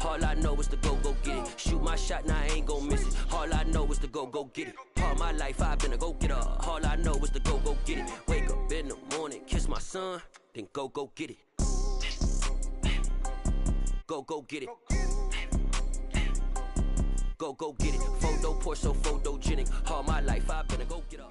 All I know is to go get it. Shoot my shot, now I ain't gon' miss it. All I know is to go get it. All my life I've been a go-getter. All I know is to go get it. Wake up in the morning, kiss my son, then go get it. Go get it. Go get it. Photo poor, so photogenic. All my life I've been a go-getter.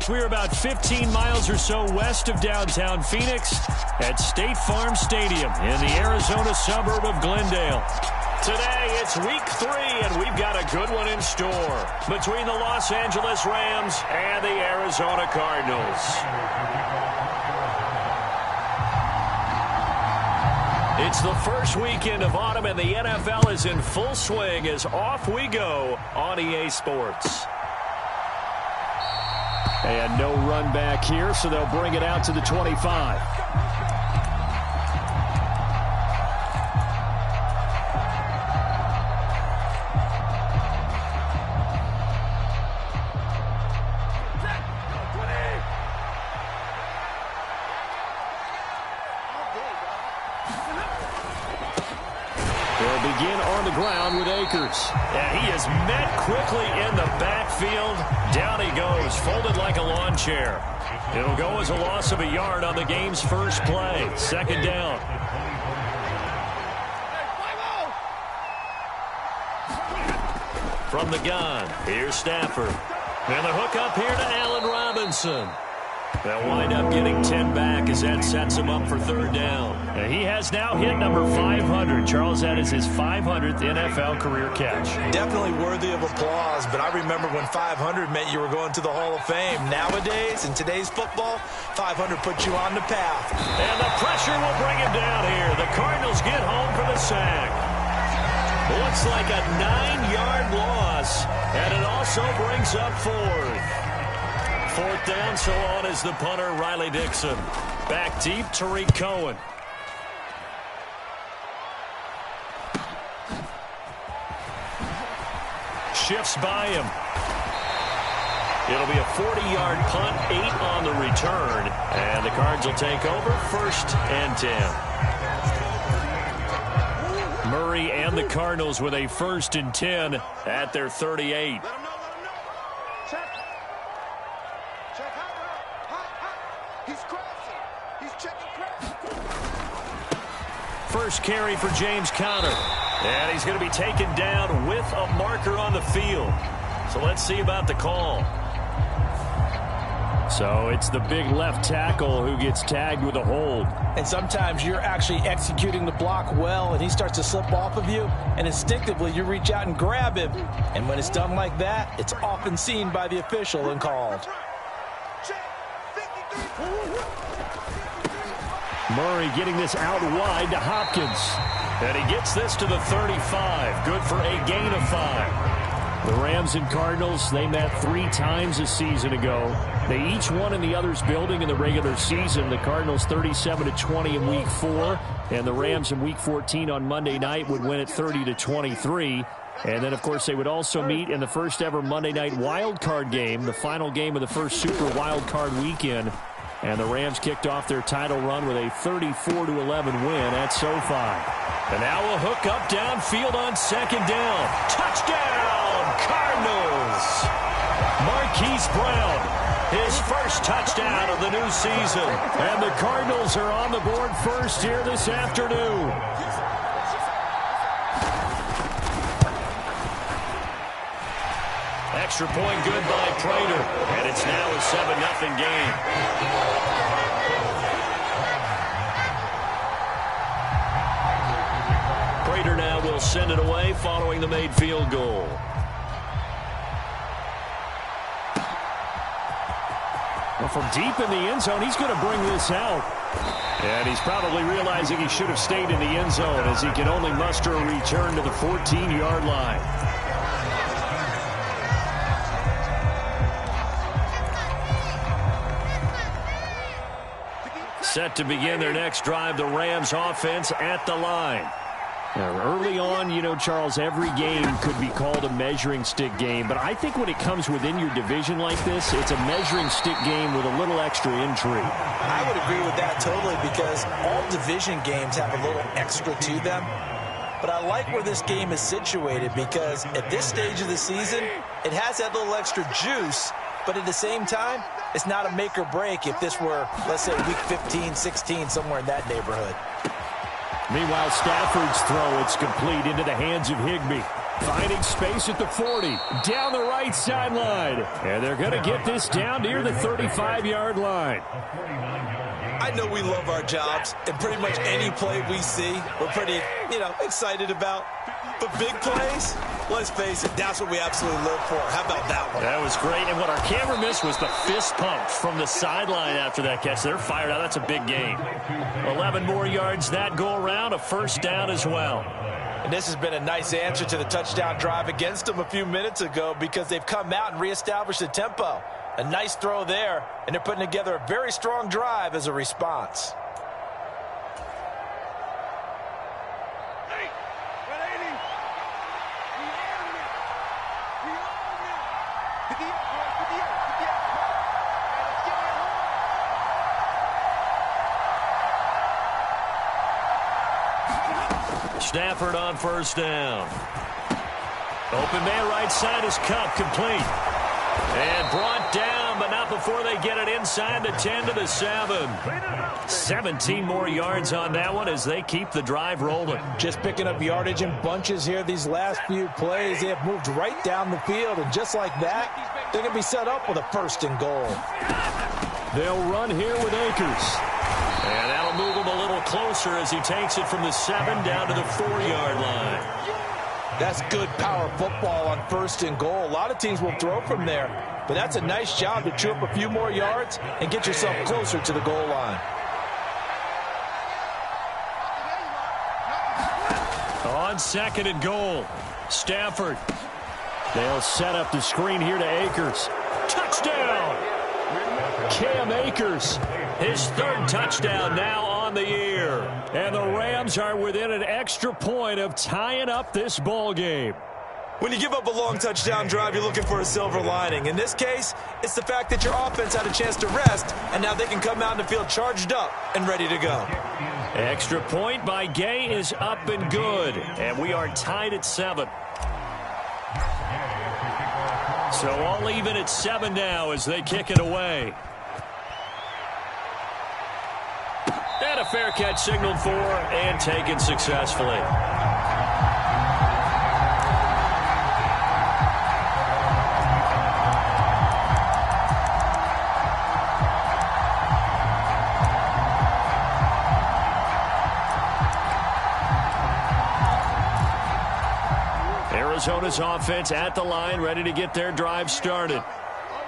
We're about 15 miles or so west of downtown Phoenix at State Farm Stadium in the Arizona suburb of Glendale. Today, it's week 3, and we've got a good one in store between the Los Angeles Rams and the Arizona Cardinals. It's the first weekend of autumn, and the NFL is in full swing as off we go on EA Sports. And no run back here, so they'll bring it out to the 25. They'll begin on the ground with Akers. And he is met quickly in the backfield. Down he goes, folded like a lawn chair. It'll go as a loss of a yard on the game's first play. Second down. From the gun, here's Stafford. And the hook up here to Allen Robinson. They'll wind up getting 10 back as that sets him up for third down. And he has now hit number 500. Charles, that is his 500th NFL career catch. Definitely worthy of applause, but I remember when 500 meant you were going to the Hall of Fame. Nowadays, in today's football, 500 puts you on the path. And the pressure will bring him down here. The Cardinals get home for the sack. Looks like a 9-yard loss, and it also brings up fourth. Fourth down, so on is the punter, Riley Dixon. Back deep, Tariq Cohen. Shifts by him. It'll be a 40-yard punt, 8 on the return. And the Cards will take over, 1st and 10. Murray and the Cardinals with a 1st and 10 at their 38. First carry for James Conner. And he's going to be taken down with a marker on the field. So let's see about the call. So it's the big left tackle who gets tagged with a hold. And sometimes you're actually executing the block well, and he starts to slip off of you, and instinctively you reach out and grab him. And when it's done like that, it's often seen by the official and called. Murray getting this out wide to Hopkins. And he gets this to the 35. Good for a gain of 5. The Rams and Cardinals, they met 3 times a season ago. They each won in the other's building in the regular season. The Cardinals 37-20 in Week 4. And the Rams in Week 14 on Monday night would win it 30-23. And then, of course, they would also meet in the first ever Monday night wild card game, the final game of the first Super Wild Card weekend. And the Rams kicked off their title run with a 34-11 win at SoFi. And now a hook up downfield on second down. Touchdown, Cardinals! Marquise Brown, his first touchdown of the new season. And the Cardinals are on the board first here this afternoon. Extra point good by Prater. And it's now a 7-0 game. Prater now will send it away following the made field goal. Well, from deep in the end zone, he's going to bring this out. And he's probably realizing he should have stayed in the end zone as he can only muster a return to the 14-yard line. Set to begin their next drive, the Rams offense at the line. Early on, you know, Charles, every game could be called a measuring stick game. But I think when it comes within your division like this, it's a measuring stick game with a little extra intrigue. I would agree with that totally, because all division games have a little extra to them. But I like where this game is situated, because at this stage of the season, it has that little extra juice. But at the same time, it's not a make or break if this were, let's say, week 15, 16, somewhere in that neighborhood. Meanwhile, Stafford's throw, it's complete into the hands of Higbee. Finding space at the 40, down the right sideline. And they're going to get this down near the 35-yard line. I know we love our jobs, and pretty much any play we see, we're pretty, excited about. But big plays, let's face it, that's what we absolutely live for. How about that one? That was great, and what our camera missed was the fist pump from the sideline after that catch. They're fired out. That's a big gain. 11 more yards that go around, a first down as well. And this has been a nice answer to the touchdown drive against them a few minutes ago, because they've come out and reestablished the tempo. A nice throw there, and they're putting together a very strong drive as a response. Stafford on first down. Open man right side is Cup, complete. And brought down, but not before they get it inside the 10 to the 7. 17 more yards on that one as they keep the drive rolling. Just picking up yardage in bunches here these last few plays. They have moved right down the field, and just like that, they're going to be set up with a first and goal. They'll run here with Akers. And that'll move him a little closer as he takes it from the 7 down to the 4-yard line. That's good power football on first and goal. A lot of teams will throw from there, but that's a nice job to chew up a few more yards and get yourself closer to the goal line. On second and goal, Stafford. They'll set up the screen here to Akers. Touchdown! Cam Akers, his third touchdown now on the year. And the Rams are within an extra point of tying up this ball game. When you give up a long touchdown drive, you're looking for a silver lining. In this case, it's the fact that your offense had a chance to rest, and now they can come out in the field charged up and ready to go. Extra point by Gay is up and good, and we are tied at 7. So all even at 7 now as they kick it away. And a fair catch signaled for and taken successfully. Arizona's offense at the line, ready to get their drive started.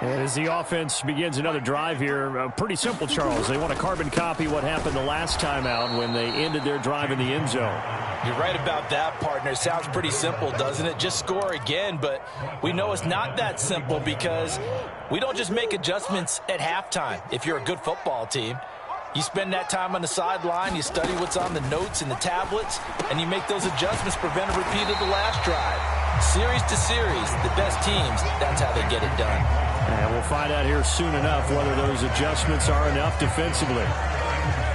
And as the offense begins another drive here, pretty simple, Charles. They want to carbon copy what happened the last time out when they ended their drive in the end zone. You're right about that, partner. Sounds pretty simple, doesn't it? Just score again, but we know it's not that simple, because we don't just make adjustments at halftime. If you're a good football team, you spend that time on the sideline, you study what's on the notes and the tablets, and you make those adjustments, prevent a repeat of the last drive. Series to series, the best teams, that's how they get it done. And we'll find out here soon enough whether those adjustments are enough defensively.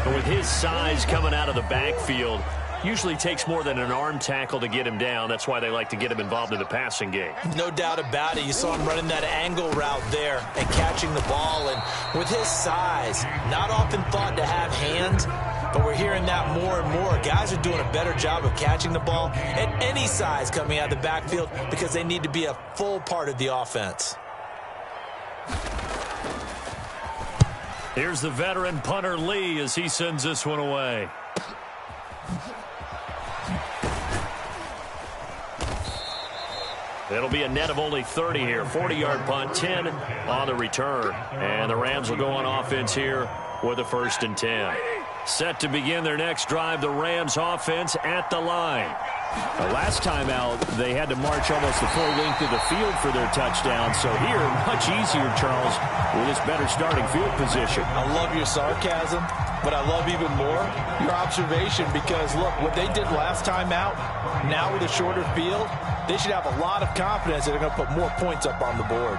But with his size coming out of the backfield, usually takes more than an arm tackle to get him down. That's why they like to get him involved in the passing game. No doubt about it. You saw him running that angle route there and catching the ball. And with his size, not often thought to have hands, but we're hearing that more and more. Guys are doing a better job of catching the ball at any size coming out of the backfield, because they need to be a full part of the offense. Here's the veteran punter Lee as he sends this one away. It'll be a net of only 30 here. 40-yard punt, 10 on the return. And the Rams will go on offense here with a 1st and 10. Set to begin their next drive, the Rams offense at the line. Last time out, they had to march almost the full length of the field for their touchdown. So here, much easier, Charles, with this better starting field position. I love your sarcasm. But I love even more your observation because, look, what they did last time out, now with a shorter field, they should have a lot of confidence that they're going to put more points up on the board.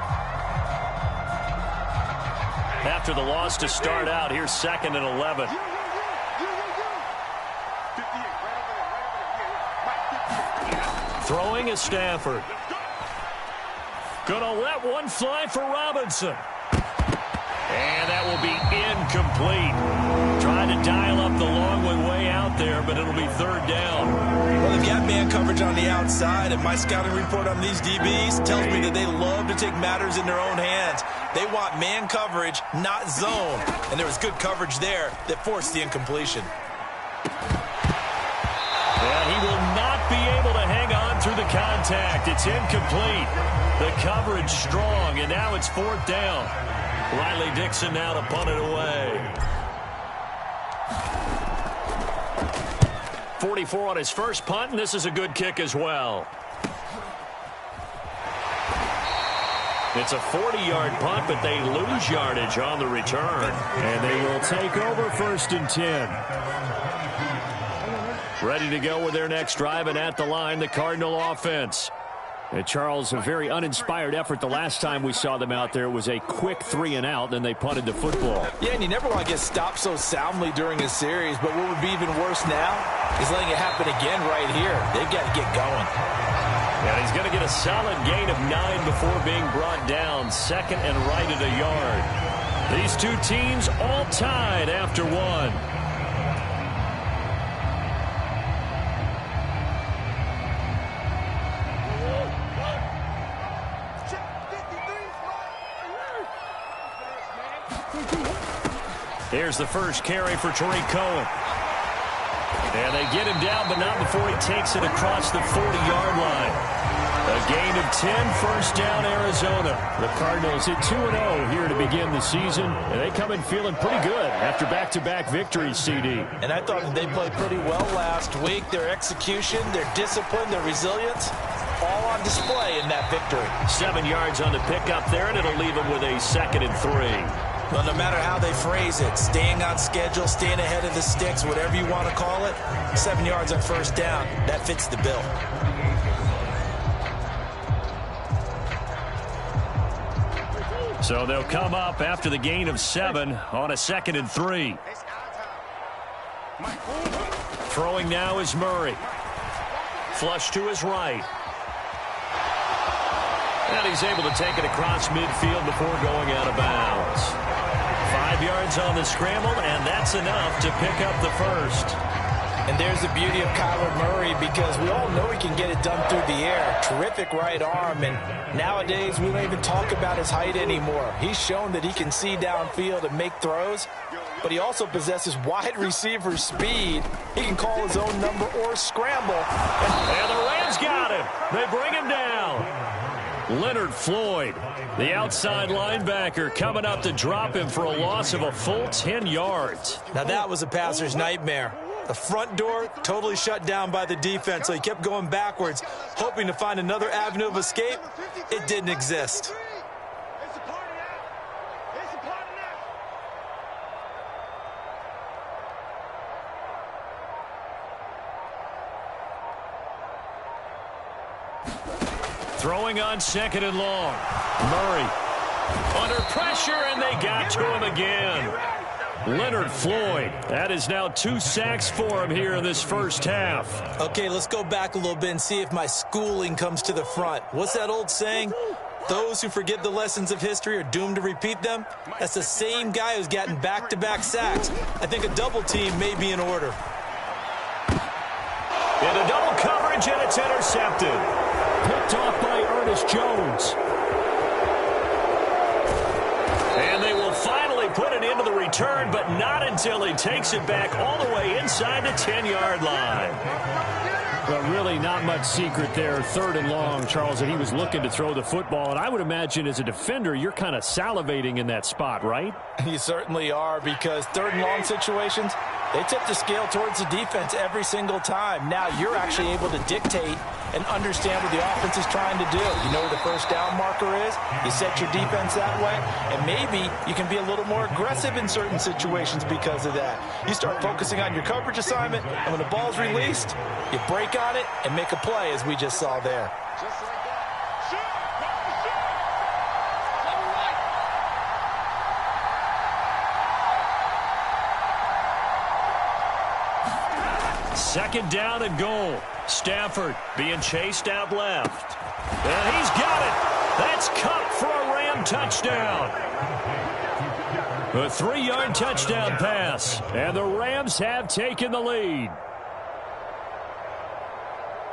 After the loss to start out, here's 2nd and 11. Throwing is Stafford. Gonna let one fly for Robinson. And that will be incomplete. Trying to dial up the long one way out there, but it'll be 3rd down. Well, they've got man coverage on the outside, and my scouting report on these DBs tells me that they love to take matters in their own hands. They want man coverage, not zone. And there was good coverage there that forced the incompletion. And he will not be able to hang on through the contact. It's incomplete. The coverage strong, and now it's 4th down. Riley Dixon now to punt it away. 44 on his first punt, and this is a good kick as well. It's a 40-yard punt, but they lose yardage on the return. And they will take over 1st and 10. Ready to go with their next drive, and at the line, the Cardinal offense. And Charles, a very uninspired effort the last time we saw them out there. It was a quick 3-and-out, then they punted the football. Yeah, and you never want to get stopped so soundly during a series, but what would be even worse now is letting it happen again right here. They've got to get going. And he's going to get a solid gain of 9 before being brought down. 2nd and right at a yard. These two teams all tied after 1. Here's the first carry for Tariq Cohen. And they get him down, but not before he takes it across the 40-yard line. A gain of 10, 1st down, Arizona. The Cardinals hit 2-0 here to begin the season, and they come in feeling pretty good after back-to-back victories, CD. And I thought that they played pretty well last week. Their execution, their discipline, their resilience, all on display in that victory. 7 yards on the pickup there, and it'll leave them with a 2nd and 3. Well, no matter how they phrase it, staying on schedule, staying ahead of the sticks, whatever you want to call it, 7 yards on 1st down, that fits the bill. So they'll come up after the gain of 7 on a 2nd and 3. Throwing now is Murray. Flush to his right. And he's able to take it across midfield before going out of bounds. 5 yards on the scramble, and that's enough to pick up the first. And there's the beauty of Kyler Murray, because we all know he can get it done through the air. Terrific right arm, and nowadays we don't even talk about his height anymore. He's shown that he can see downfield and make throws, but he also possesses wide receiver speed. He can call his own number or scramble. And the Rams got him. They bring him down. Leonard Floyd, the outside linebacker, coming up to drop him for a loss of a full 10 yards. Now that was a passer's nightmare. The front door totally shut down by the defense, so he kept going backwards, hoping to find another avenue of escape. It didn't exist. Throwing on 2nd and long. Murray under pressure, and they got to him again. Leonard Floyd. That is now 2 sacks for him here in this first half. Okay, let's go back a little bit and see if my schooling comes to the front. What's that old saying? Those who forget the lessons of history are doomed to repeat them. That's the same guy who's gotten back-to-back sacks. I think a double team may be in order. Into double coverage, and it's intercepted. Picked off by Ernest Jones. And they will finally put it into the return, but not until he takes it back all the way inside the 10-yard line. But really not much secret there. 3rd and long, Charles, that he was looking to throw the football. And I would imagine as a defender, you're kind of salivating in that spot, right? You certainly are, because 3rd and long situations, They tip the scale towards the defense every single time. Now you're actually able to dictate and understand what the offense is trying to do. You know where the first down marker is. You set your defense that way, and maybe you can be a little more aggressive in certain situations because of that. You start focusing on your coverage assignment, and when the ball's released, you break on it and make a play, as we just saw there. Second down and goal. Stafford being chased out left. And he's got it. That's Cup for a Ram touchdown. A 3-yard touchdown pass. And the Rams have taken the lead.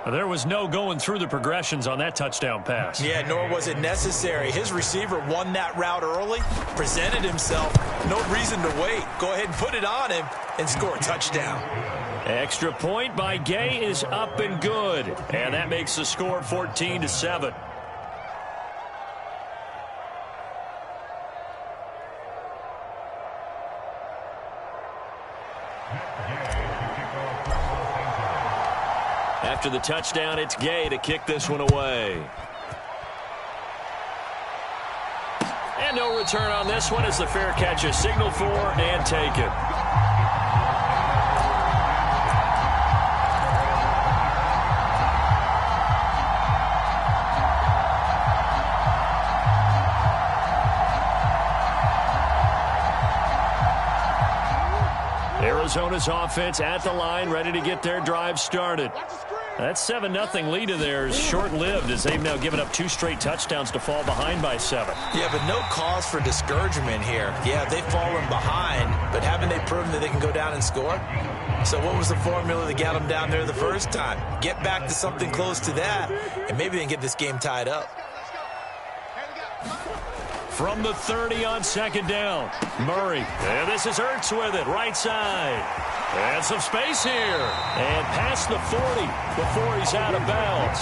There was no going through the progressions on that touchdown pass. Yeah, nor was it necessary. His receiver won that route early, presented himself. No reason to wait. Go ahead and put it on him and score a touchdown. Extra point by Gay is up and good. And that makes the score 14-7. After the touchdown, it's Gay to kick this one away. And no return on this one as the fair catch is signaled for and taken. Arizona's offense at the line, ready to get their drive started. That 7-0 lead of theirs short-lived as they've now given up 2 straight touchdowns to fall behind by 7. Yeah, but no cause for discouragement here. Yeah, they've fallen behind, but haven't they proven that they can go down and score? So what was the formula that got them down there the first time? Get back to something close to that, and maybe they can get this game tied up. From the 30 on second down, Murray. And this is Ertz with it, right side. And some space here. And past the 40 before he's out of bounds.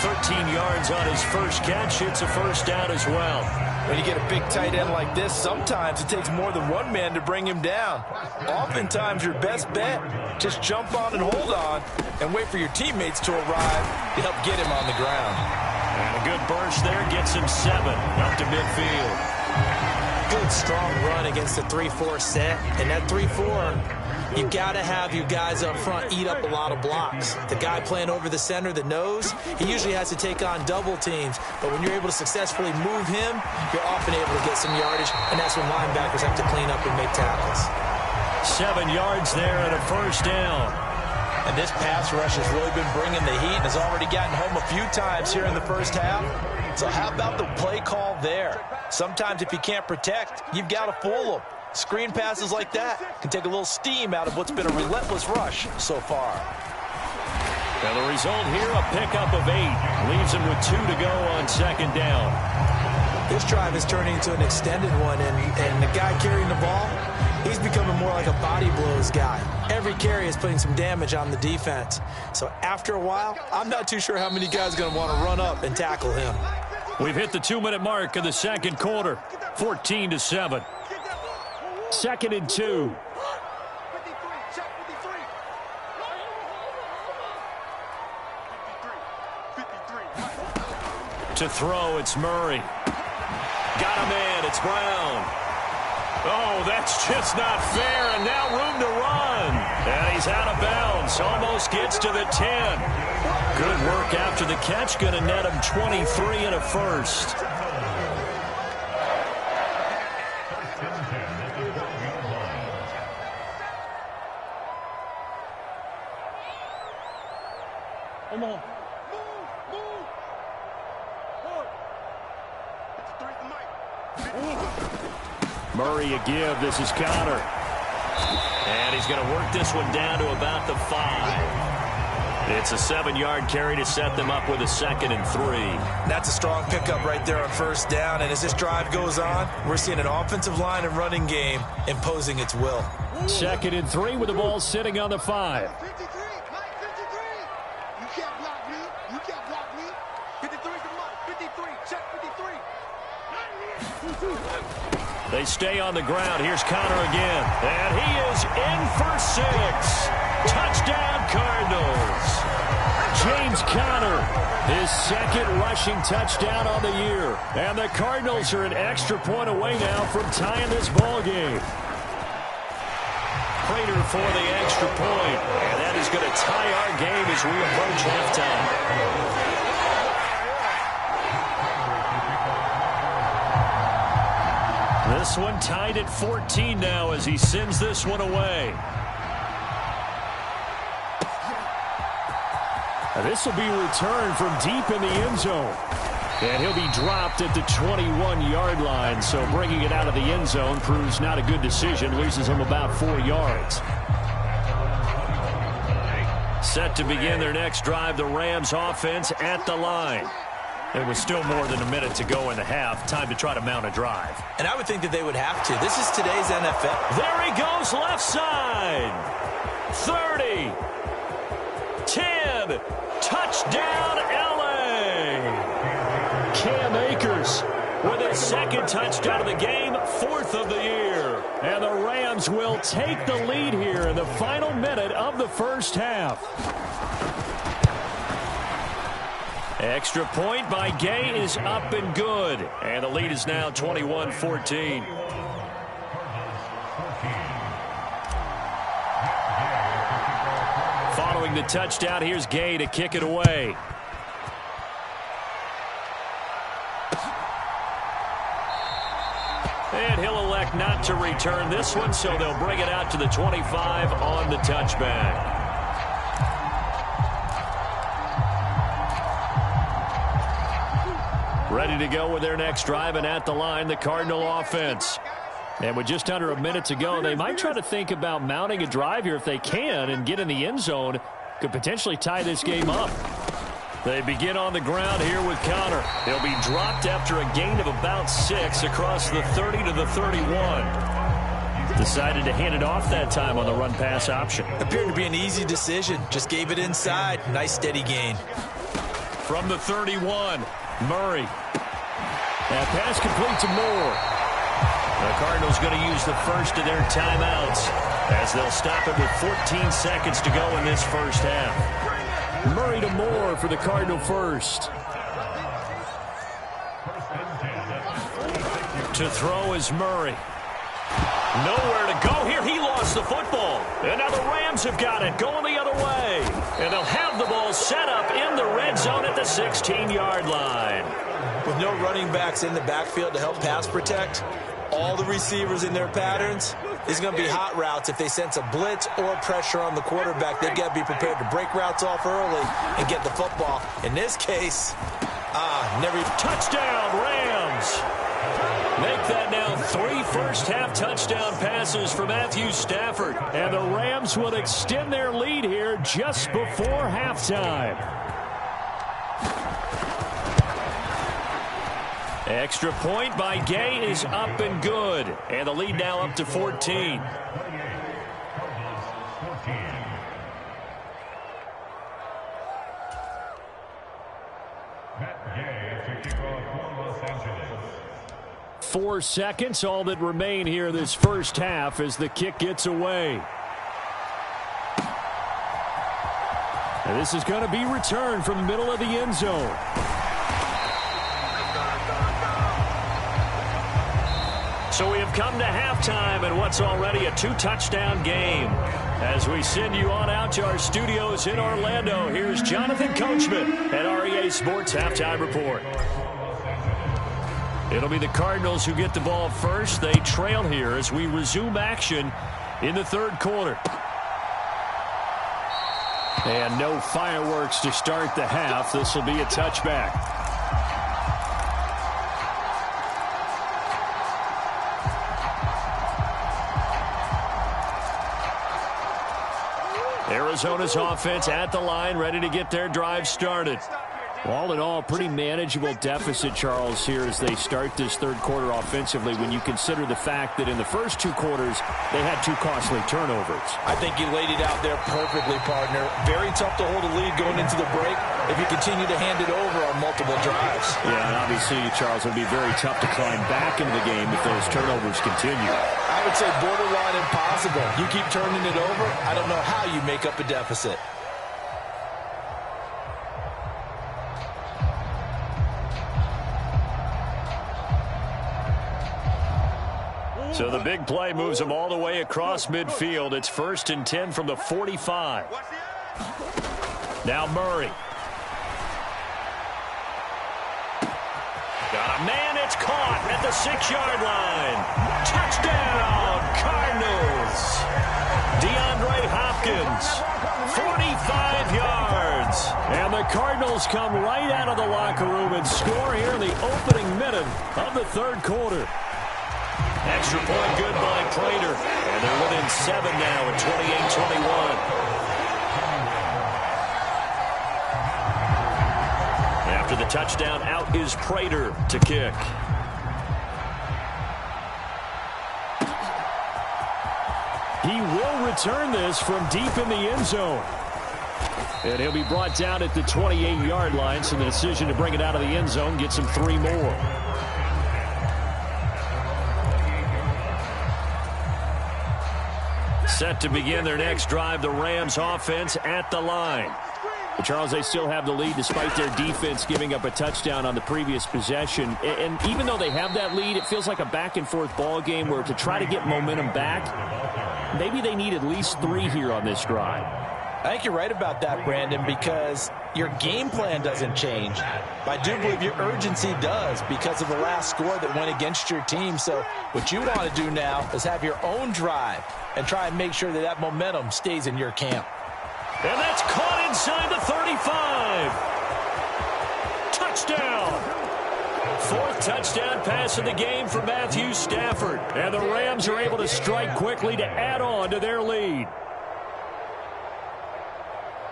13 yards on his first catch. It's a first down as well. When you get a big tight end like this, sometimes it takes more than one man to bring him down. Oftentimes, your best bet, just jump on and hold on and wait for your teammates to arrive to help get him on the ground. And a good burst there gets him 7 up to midfield. Good, strong run against the 3-4 set. And that 3-4, you got to have your guys up front eat up a lot of blocks. The guy playing over the center, the nose, he usually has to take on double teams. But when you're able to successfully move him, you're often able to get some yardage. And that's when linebackers have to clean up and make tackles. 7 yards there and a first down. And this pass rush has really been bringing the heat and has already gotten home a few times here in the first half. So how about the play call there? Sometimes if you can't protect, you've got to fool them. Screen passes like that can take a little steam out of what's been a relentless rush so far. Now the result here, a pickup of 8. Leaves him with 2 to go on second down. This drive is turning into an extended one, and the guy carrying the ball, he's becoming more like a body blows guy. Every carry is putting some damage on the defense. So after a while, I'm not too sure how many guys are going to want to run up and tackle him. We've hit the 2-minute mark of the second quarter, 14-7. Second and 2. To throw, it's Murray. Got a man, it's Brown. Oh, that's just not fair, and now room to run. And he's out of bounds, almost gets to the 10. Good work after the catch, going to net him 23 and a first. Come on. Murray a give. This is Connor. And he's going to work this one down to about the 5. It's a 7-yard carry to set them up with a 2nd and 3. That's a strong pickup right there on first down. And as this drive goes on, we're seeing an offensive line and running game imposing its will. 2nd and 3 with the ball sitting on the 5. 53, Mike, 53. You can't block me. You can't block me. 53 to Mike. 53. Check 53. They stay on the ground. Here's Connor again. And he is in for 6. Touchdown, Cardinals. James Conner, his second rushing touchdown on the year. And the Cardinals are an extra point away now from tying this ball game. Prater for the extra point. And that is going to tie our game as we approach halftime. This one tied at 14 now as he sends this one away. This will be returned from deep in the end zone. And he'll be dropped at the 21-yard line. So bringing it out of the end zone proves not a good decision. Loses him about 4 yards. Set to begin their next drive, the Rams offense at the line. There was still more than a minute to go in the half. Time to try to mount a drive. And I would think that they would have to. This is today's NFL. There he goes, left side. 30. 10. Touchdown, L.A. Cam Akers with his second touchdown of the game, 4th of the year. And the Rams will take the lead here in the final minute of the first half. Extra point by Gay is up and good. And the lead is now 21-14. Following the touchdown, here's Gay to kick it away. And he'll elect not to return this one, so they'll bring it out to the 25 on the touchback. Ready to go with their next drive, and at the line, the Cardinal offense. And with just under a minute to go, they might try to think about mounting a drive here if they can and get in the end zone. Could potentially tie this game up. They begin on the ground here with Connor. He'll be dropped after a gain of about 6 across the 30 to the 31. Decided to hand it off that time on the run-pass option. Appeared to be an easy decision. Just gave it inside. Nice steady gain. From the 31, Murray. That pass complete to Moore. The Cardinals going to use the first of their timeouts as they'll stop it with 14 seconds to go in this first half. Murray to Moore for the Cardinal first. To throw is Murray. Nowhere to go here. He lost the football. And now the Rams have got it going the other way. And they'll have the ball set up in the red zone at the 16-yard line. With no running backs in the backfield to help pass protect, all the receivers in their patterns, is going to be hot routes. If they sense a blitz or pressure on the quarterback, they've got to be prepared to break routes off early and get the football. In this case, never. Touchdown, Rams. Make that now 3 first-half touchdown passes for Matthew Stafford. And the Rams will extend their lead here just before halftime. Extra point by Gay is up and good. And the lead now up to 14. Matt Gay to kick off for Los Angeles. 4 seconds, all that remain here this first half as the kick gets away. And this is going to be returned from the middle of the end zone. So we have come to halftime in what's already a 2-touchdown game. As we send you on out to our studios in Orlando, here's Jonathan Coachman at REA Sports Halftime Report. It'll be the Cardinals who get the ball first. They trail here as we resume action in the third quarter. And no fireworks to start the half. This will be a touchback. Arizona's offense at the line, ready to get their drive started. All in all, pretty manageable deficit, Charles, here as they start this third quarter offensively when you consider the fact that in the first two quarters, they had two costly turnovers. I think you laid it out there perfectly, partner. Very tough to hold a lead going into the break if you continue to hand it over on multiple drives. Yeah, and obviously, Charles, it would be very tough to climb back into the game if those turnovers continue. I would say borderline impossible. You keep turning it over, I don't know how you make up a deficit. So the big play moves them all the way across midfield. It's 1st and 10 from the 45. Now Murray. Got a man. It's caught at the 6-yard line. Touchdown, Cardinals. DeAndre Hopkins, 45 yards. And the Cardinals come right out of the locker room and score here in the opening minute of the third quarter. Extra point good by Prater. And they're within 7 now at 28-21. After the touchdown, out is Prater to kick. He will return this from deep in the end zone. And he'll be brought down at the 28-yard line, so the decision to bring it out of the end zone gets him 3 more. Set to begin their next drive, the Rams offense at the line. But Charles, they still have the lead despite their defense giving up a touchdown on the previous possession. And even though they have that lead, it feels like a back-and-forth ball game where to try to get momentum back, maybe they need at least 3 here on this drive. I think you're right about that, Brandon, because your game plan doesn't change. But I do believe your urgency does because of the last score that went against your team. So what you want to do now is have your own drive and try and make sure that that momentum stays in your camp. And that's caught inside the 35. Touchdown. 4th touchdown pass of the game for Matthew Stafford. And the Rams are able to strike quickly to add on to their lead.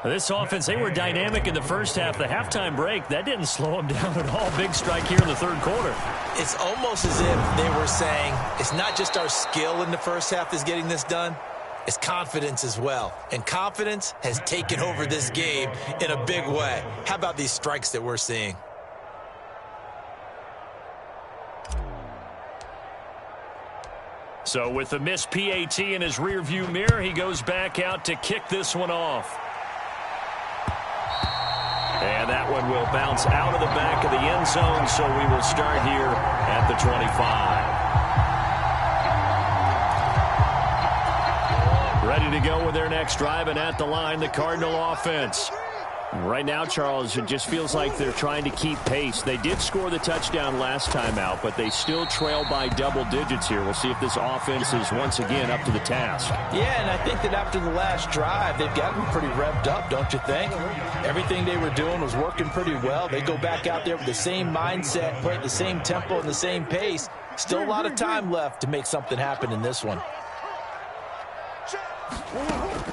This offense, they were dynamic in the first half. The halftime break, that didn't slow them down at all. Big strike here in the third quarter. It's almost as if they were saying, it's not just our skill in the first half that's getting this done. It's confidence as well. And confidence has taken over this game in a big way. How about these strikes that we're seeing? So with the missed PAT in his rearview mirror, he goes back out to kick this one off. And that one will bounce out of the back of the end zone, so we will start here at the 25. Ready to go with their next drive, and at the line, the Cardinal offense. Right now, Charles, it just feels like they're trying to keep pace. They did score the touchdown last time out, but they still trail by double digits here. We'll see if this offense is once again up to the task. Yeah, and I think that after the last drive, they've gotten pretty revved up, don't you think? Everything they were doing was working pretty well. They go back out there with the same mindset, play at the same tempo and the same pace. Still a lot of time left to make something happen in this one.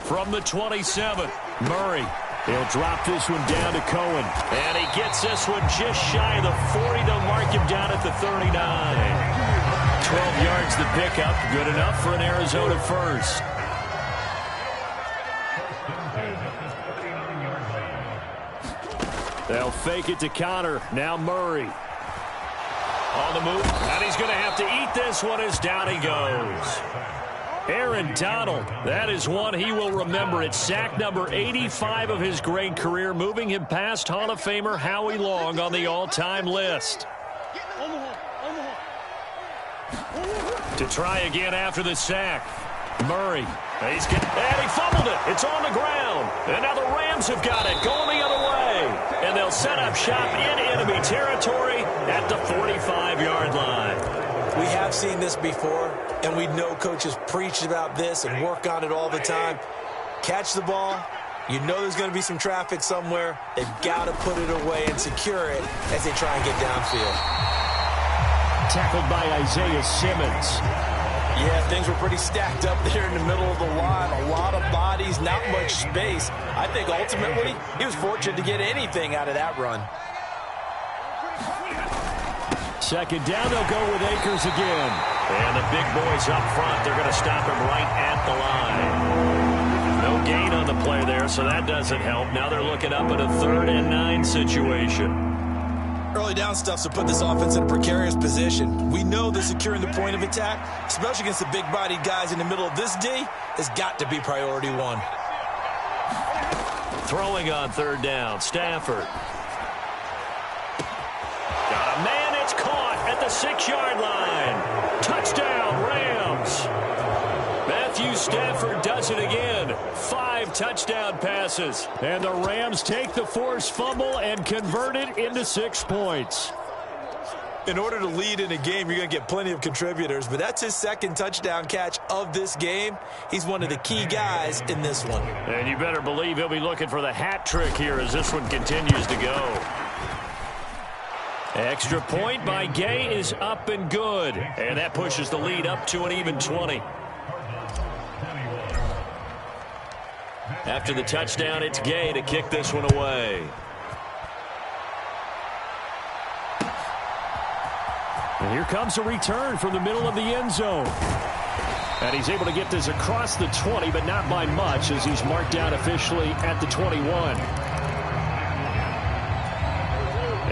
From the 27, Murray. He'll drop this one down to Cohen. And he gets this one just shy of the 40. They'll mark him down at the 39. 12 yards the pickup. Good enough for an Arizona first. They'll fake it to Connor. Now Murray. On the move. And he's going to have to eat this one as down he goes. Aaron Donald, that is one he will remember. It's sack number 85 of his great career, moving him past Hall of Famer Howie Long on the all-time list. To try again after the sack. Murray. And he fumbled it. It's on the ground. And now the Rams have got it going the other way. And they'll set up shop in enemy territory at the 45-yard line. We have seen this before, and we know coaches preach about this and work on it all the time. Catch the ball. You know there's going to be some traffic somewhere. They've got to put it away and secure it as they try and get downfield. Tackled by Isaiah Simmons. Yeah, things were pretty stacked up there in the middle of the line. A lot of bodies, not much space. I think ultimately he was fortunate to get anything out of that run. Second down, they'll go with Akers again. And the big boys up front, they're going to stop him right at the line. No gain on the play there, so that doesn't help. Now they're looking up at a 3rd and 9 situation. Early down stuff to put this offense in a precarious position. We know that securing the point of attack, especially against the big-bodied guys in the middle of this D, has got to be priority 1. Throwing on 3rd down, Stafford. Got a man, it's caught at the 6-yard line. Touchdown, Rams. Matthew Stafford does it again. 5 touchdown passes. And the Rams take the forced fumble and convert it into 6 points. In order to lead in a game, you're going to get plenty of contributors, but that's his 2nd touchdown catch of this game. He's one of the key guys in this one. And you better believe he'll be looking for the hat trick here as this one continues to go. Extra point by Gay is up and good. And that pushes the lead up to an even 20. After the touchdown, it's Gay to kick this one away. And here comes a return from the middle of the end zone. And he's able to get this across the 20, but not by much, as he's marked down officially at the 21.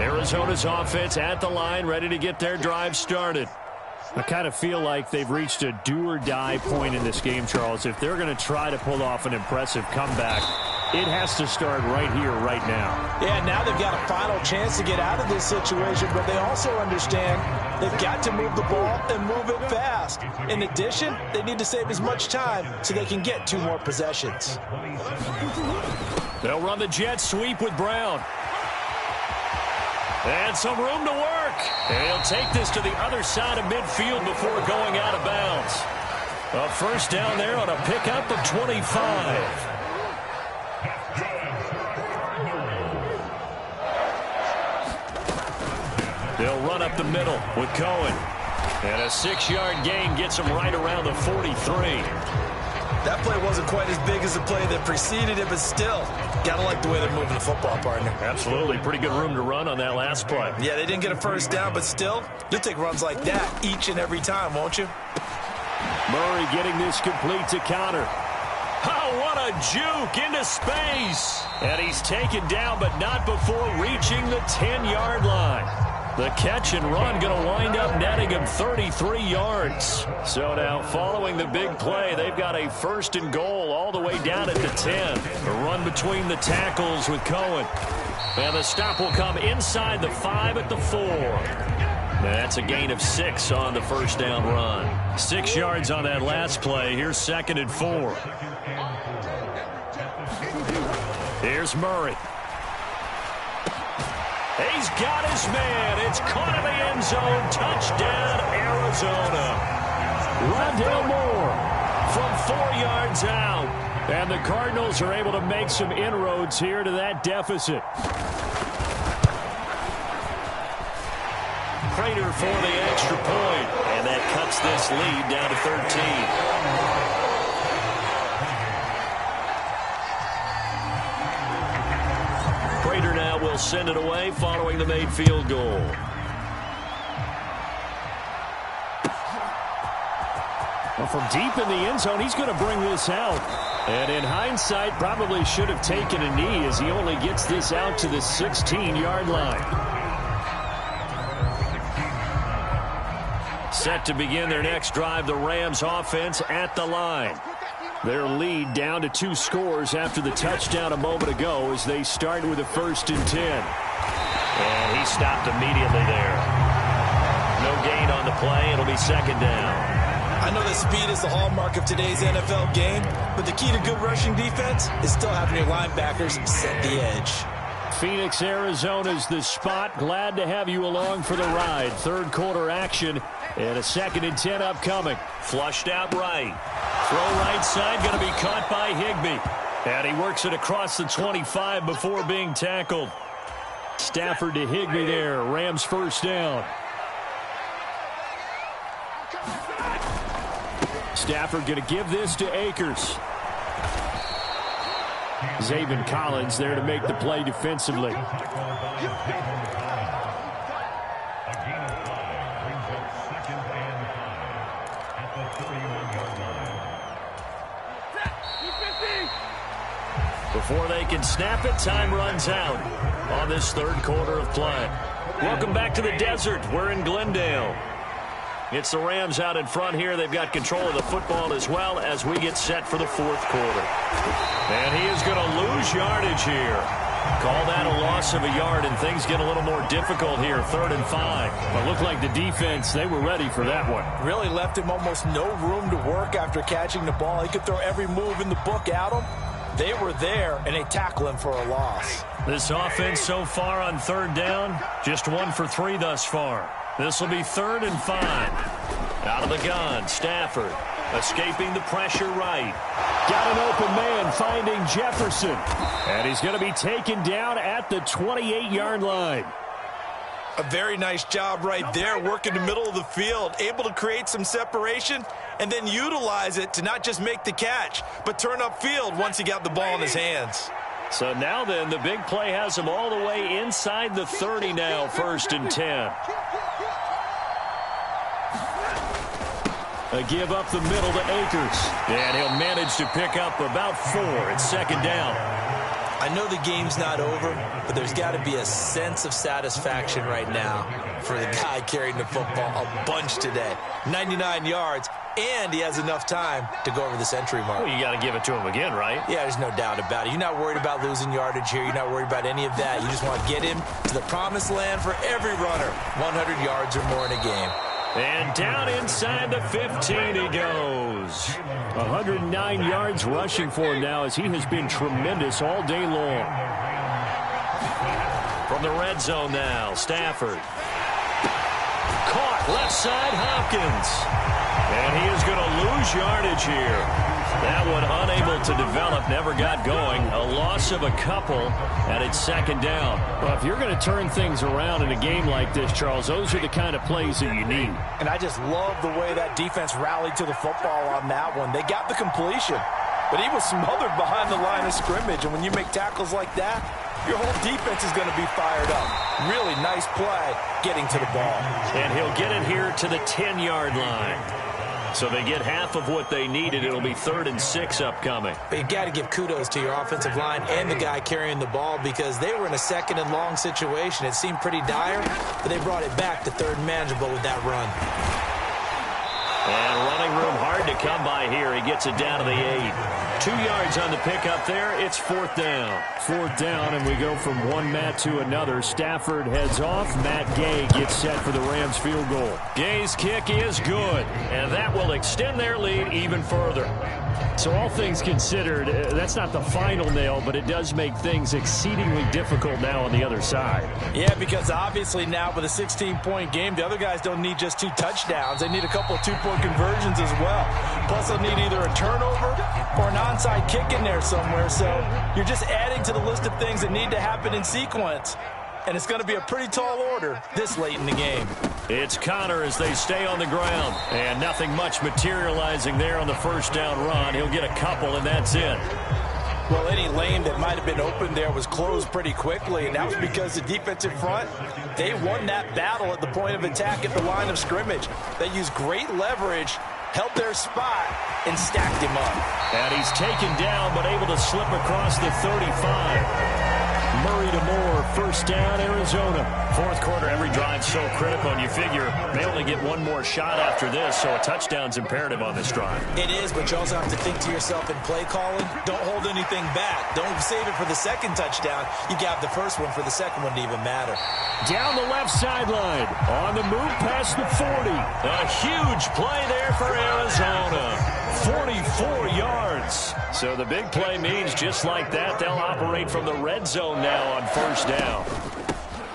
Arizona's offense at the line, ready to get their drive started. I kind of feel like they've reached a do-or-die point in this game, Charles. If they're going to try to pull off an impressive comeback, it has to start right here, right now. Yeah, now they've got a final chance to get out of this situation, but they also understand they've got to move the ball and move it fast. In addition, they need to save as much time so they can get 2 more possessions. They'll run the jet sweep with Brown. And some room to work. And he'll take this to the other side of midfield before going out of bounds. A first down there on a pickup of 25. They'll run up the middle with Cohen. And a 6-yard gain gets him right around the 43. That play wasn't quite as big as the play that preceded it, but still, got to like the way they're moving the football, partner. Absolutely. Pretty good room to run on that last play. Yeah, they didn't get a first down, but still, you'll take runs like that each and every time, won't you? Murray getting this complete to counter. Oh, what a juke into space. And he's taken down, but not before reaching the 10-yard line. The catch and run going to wind up netting him 33 yards. So now following the big play, they've got a 1st and goal all the way down at the 10. The run between the tackles with Cohen. And the stop will come inside the 5 at the 4. That's a gain of 6 on the first down run. 6 yards on that last play. Here's 2nd and 4. Here's Murray. He's got his man. It's caught in the end zone. Touchdown, Arizona. Rondale Moore from 4 yards out. And the Cardinals are able to make some inroads here to that deficit. Prater for the extra point. And that cuts this lead down to 13. Now will send it away following the made field goal. Well, from deep in the end zone, he's going to bring this out. And in hindsight, probably should have taken a knee as he only gets this out to the 16-yard line. Set to begin their next drive, the Rams offense at the line. Their lead down to 2 scores after the touchdown a moment ago as they start with a 1st and 10. And he stopped immediately there. No gain on the play. It'll be 2nd down. I know that speed is the hallmark of today's NFL game, but the key to good rushing defense is still having your linebackers set the edge. Phoenix, Arizona's the spot. Glad to have you along for the ride. 3rd quarter action and a 2nd and 10 upcoming. Flushed out right. Throw right side, going to be caught by Higbee. And he works it across the 25 before being tackled. Stafford to Higbee there. Rams first down. Stafford going to give this to Akers. Zaven Collins there to make the play defensively. Before they can snap it, time runs out on this third quarter of play. Welcome back to the desert. We're in Glendale. It's the Rams out in front here. They've got control of the football as well as we get set for the fourth quarter. And he is going to lose yardage here. Call that a loss of a yard, and things get a little more difficult here, 3rd and 5. It looked like the defense, they were ready for that one. Really left him almost no room to work after catching the ball. He could throw every move in the book at him. They were there, and they tackle him for a loss. This offense so far on 3rd down, just 1 for 3 thus far. This will be 3rd and 5. Out of the gun, Stafford escaping the pressure right. Got an open man finding Jefferson. And he's going to be taken down at the 28-yard line. A very nice job right there, working the middle of the field, able to create some separation and then utilize it to not just make the catch, but turn upfield once he got the ball in his hands. So now then, the big play has him all the way inside the 30 now, 1st and 10. A give up the middle to Akers. And he'll manage to pick up about 4. It's 2nd down. I know the game's not over, but there's got to be a sense of satisfaction right now for the guy carrying the football a bunch today. 99 yards, and he has enough time to go over the century mark. Well, you got to give it to him again, right? Yeah, there's no doubt about it. You're not worried about losing yardage here. You're not worried about any of that. You just want to get him to the promised land for every runner. 100 yards or more in a game. And down inside the 15 he goes. 109 yards rushing for him now as he has been tremendous all day long. From the red zone now, Stafford. Caught left side, Hopkins. And he is going to lose yardage here. That one unable to develop, never got going. A loss of a couple, and it's 2nd down. Well, if you're going to turn things around in a game like this, Charles, those are the kind of plays that you need. And I just love the way that defense rallied to the football on that one. They got the completion, but he was smothered behind the line of scrimmage. And when you make tackles like that, your whole defense is going to be fired up. Really nice play getting to the ball. And he'll get it here to the 10-yard line. So they get half of what they needed. It'll be 3rd and 6 upcoming. But you got to give kudos to your offensive line and the guy carrying the ball because they were in a 2nd and long situation. It seemed pretty dire, but they brought it back to 3rd and manageable with that run. And running room hard to come by here. He gets it down to the 8. 2 yards on the pickup there. It's 4th down. 4th down, and we go from one Matt to another. Stafford heads off. Matt Gay gets set for the Rams field goal. Gay's kick is good, and that will extend their lead even further. So all things considered, that's not the final nail, but it does make things exceedingly difficult now on the other side. Yeah, because obviously now with a 16-point game, the other guys don't need just 2 touchdowns. They need a couple of 2-point conversions as well. Plus, they'll need either a turnover or an onside kick in there somewhere. So you're just adding to the list of things that need to happen in sequence. And it's going to be a pretty tall order this late in the game. It's Connor as they stay on the ground. And nothing much materializing there on the 1st down run. He'll get a couple, and that's it. Well, any lane that might have been open there was closed pretty quickly, and that was because the defensive front, they won that battle at the point of attack at the line of scrimmage. They used great leverage, held their spot, and stacked him up. And he's taken down, but able to slip across the 35. Murray to Moore, 1st down, Arizona. 4th quarter, every drive so critical, and you figure they only get one more shot after this, so a touchdown's imperative on this drive. It is, but you also have to think to yourself in play calling, don't hold anything back. Don't save it for the 2nd touchdown. You got the 1st one for the 2nd one to even matter. Down the left sideline, on the move past the 40. A huge play there for Arizona. 44 yards. So the big play means just like that, they'll operate from the red zone now on 1st down.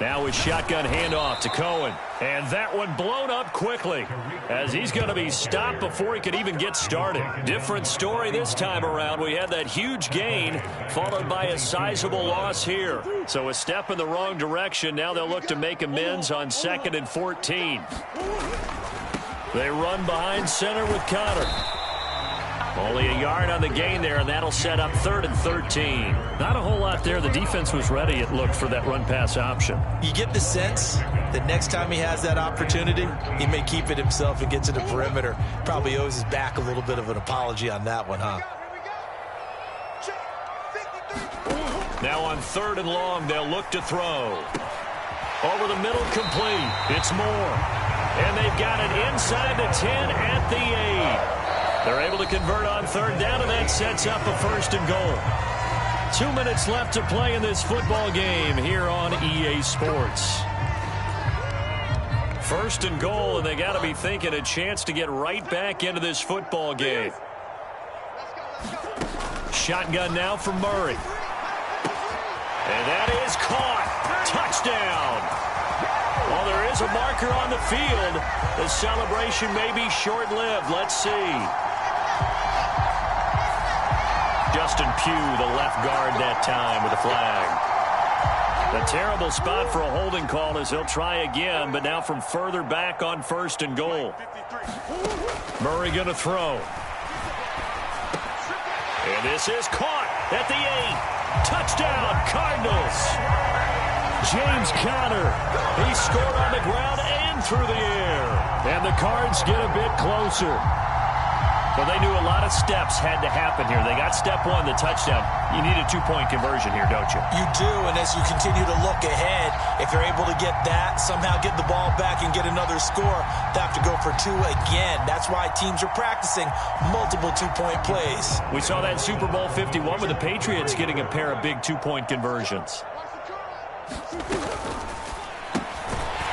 Now with shotgun handoff to Cohen. And that one blown up quickly as he's going to be stopped before he could even get started. Different story this time around. We had that huge gain followed by a sizable loss here. So a step in the wrong direction. Now they'll look to make amends on 2nd and 14. They run behind center with Connor. Only a yard on the gain there, and that'll set up 3rd and 13. Not a whole lot there. The defense was ready, it looked, for that run-pass option. You get the sense that next time he has that opportunity, he may keep it himself and get to the perimeter. Probably owes his back a little bit of an apology on that one, huh? Check. 53. Now on 3rd and long, they'll look to throw. Over the middle, complete. It's Moore. And they've got it inside the 10 at the 8. They're able to convert on 3rd down, and that sets up a 1st and goal. 2 minutes left to play in this football game here on EA Sports. 1st and goal, and they got to be thinking a chance to get right back into this football game. Shotgun now for Murray. And that is caught. Touchdown. While there is a marker on the field, the celebration may be short-lived. Let's see. Justin Pugh, the left guard that time with a flag. A terrible spot for a holding call as he'll try again, but now from further back on 1st and goal. Murray going to throw. And this is caught at the 8. Touchdown, Cardinals. James Conner. He scored on the ground and through the air. And the Cards get a bit closer. Well, they knew a lot of steps had to happen here. They got step 1, the touchdown. You need a 2-point conversion here, don't you? You do, and as you continue to look ahead, if you're able to get that, somehow get the ball back and get another score, they have to go for 2 again. That's why teams are practicing multiple 2-point plays. We saw that Super Bowl 51 with the Patriots getting a pair of big 2-point conversions.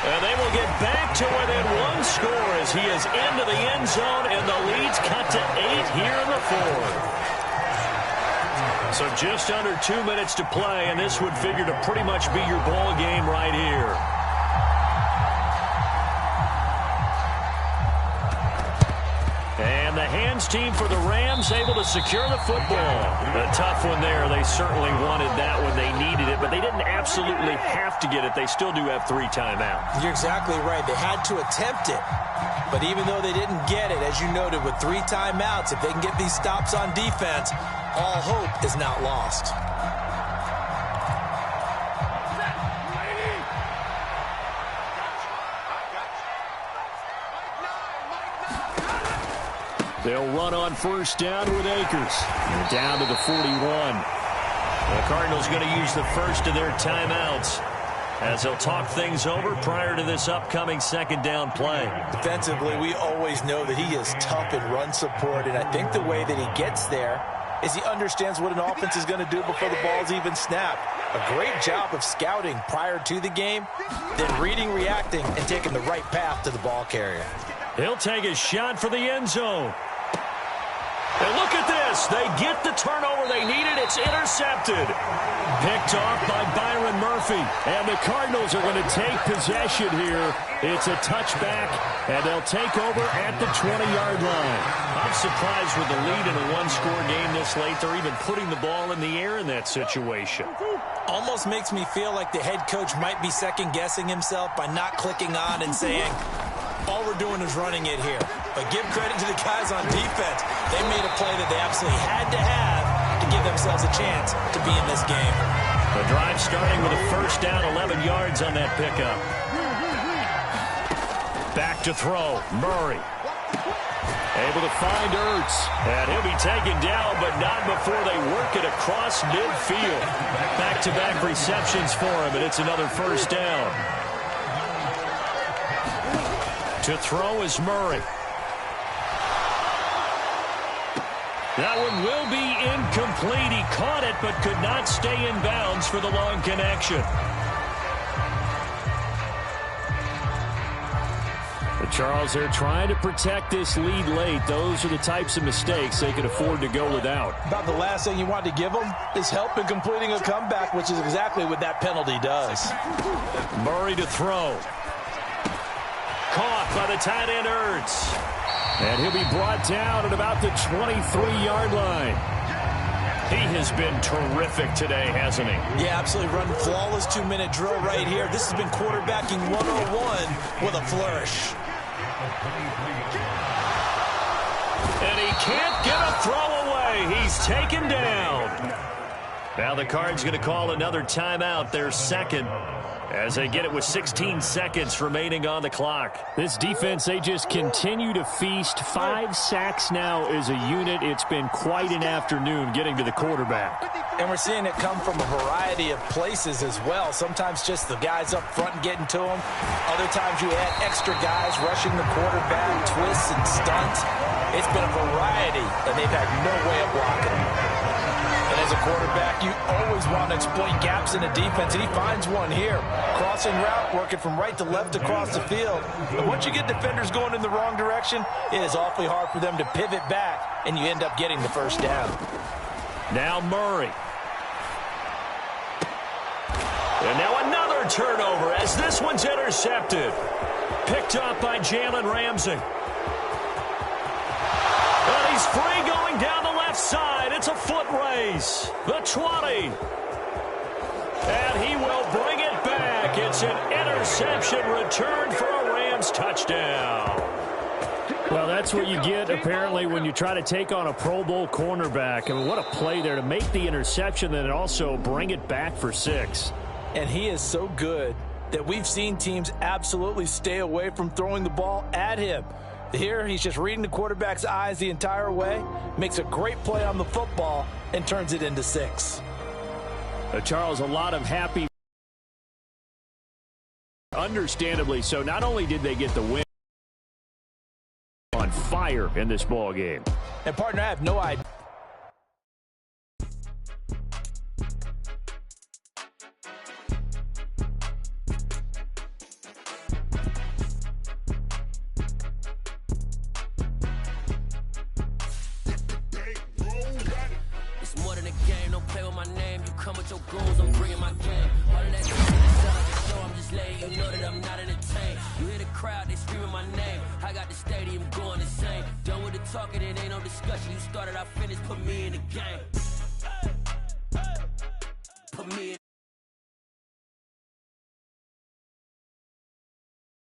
And they will get back to within 1 score as he is into the end zone, and the lead's cut to 8 here in the 4th. So just under 2 minutes to play, and this would figure to pretty much be your ball game right here. And the hands team for the Rams able to secure the football. A tough one there. They certainly wanted that when they needed it, but they didn't absolutely have to get it. They still do have 3 timeouts. You're exactly right. They had to attempt it. But even though they didn't get it, as you noted, with 3 timeouts, if they can get these stops on defense, all hope is not lost. They'll run on 1st down with Akers. And down to the 41. The Cardinals going to use the first of their timeouts as they'll talk things over prior to this upcoming 2nd down play. Defensively, we always know that he is tough in run support, and I think the way that he gets there is he understands what an offense is going to do before the ball's even snapped. A great job of scouting prior to the game, then reading, reacting, and taking the right path to the ball carrier. He'll take a shot for the end zone. And look at this. They get the turnover they needed. It's intercepted. Picked off by Byron Murphy. And the Cardinals are going to take possession here. It's a touchback, and they'll take over at the 20-yard line. I'm surprised with the lead in a 1-score game this late. They're even putting the ball in the air in that situation. Almost makes me feel like the head coach might be second-guessing himself by not clicking on and saying, all we're doing is running it here. But give credit to the guys on defense. They made a play that they absolutely had to have to give themselves a chance to be in this game. The drive starting with a 1st down, 11 yards on that pickup. Back to throw. Murray. Able to find Ertz. And he'll be taken down, but not before they work it across midfield. Back-to-back receptions for him, and it's another 1st down. To throw is Murray. That one will be incomplete. He caught it, but could not stay in bounds for the long connection. But Charles, they're trying to protect this lead late. Those are the types of mistakes they can afford to go without. About the last thing you want to give them is help in completing a comeback, which is exactly what that penalty does. Murray to throw. Caught by the tight end Ertz. And he'll be brought down at about the 23-yard line. He has been terrific today, hasn't he? Yeah, absolutely. Run flawless 2-minute drill right here. This has been quarterbacking 101 with a flourish. And he can't get a throw away. He's taken down. Now the Cards going to call another timeout, their 2nd. as they get it with 16 seconds remaining on the clock. This defense, they just continue to feast. 5 sacks now as a unit. It's been quite an afternoon getting to the quarterback. And we're seeing it come from a variety of places as well. Sometimes just the guys up front and getting to them. Other times you add extra guys rushing the quarterback, twists and stunts. It's been a variety, and they've had no way of blocking him. And as a quarterback, you always want to exploit gaps in the defense, and he finds one here. Crossing route, working from right to left across the field. But once you get defenders going in the wrong direction, it is awfully hard for them to pivot back, and you end up getting the first down. Now Murray. And now another turnover as this one's intercepted. Picked up by Jalen Ramsey. And he's free going down the left side. It's a foot race. The 20. And he will bring it back. It's an interception return for a Rams touchdown. Well, that's what you get, apparently, when you try to take on a Pro Bowl cornerback. I mean, what a play there to make the interception and then also bring it back for 6. And he is so good that we've seen teams absolutely stay away from throwing the ball at him. Here, he's just reading the quarterback's eyes the entire way, makes a great play on the football, and turns it into 6. Charles, a lot of happy, understandably so. Not only did they get the win, on fire in this ball game. And, partner, I have no idea. Goals, I'm bringing my game. All of that shit is so I'm just letting you know that I'm not entertained. You hear the crowd, they screaming my name. I got the stadium going insane. Done with the talking, it ain't no discussion. You started, I finished, put me in the game. Put me in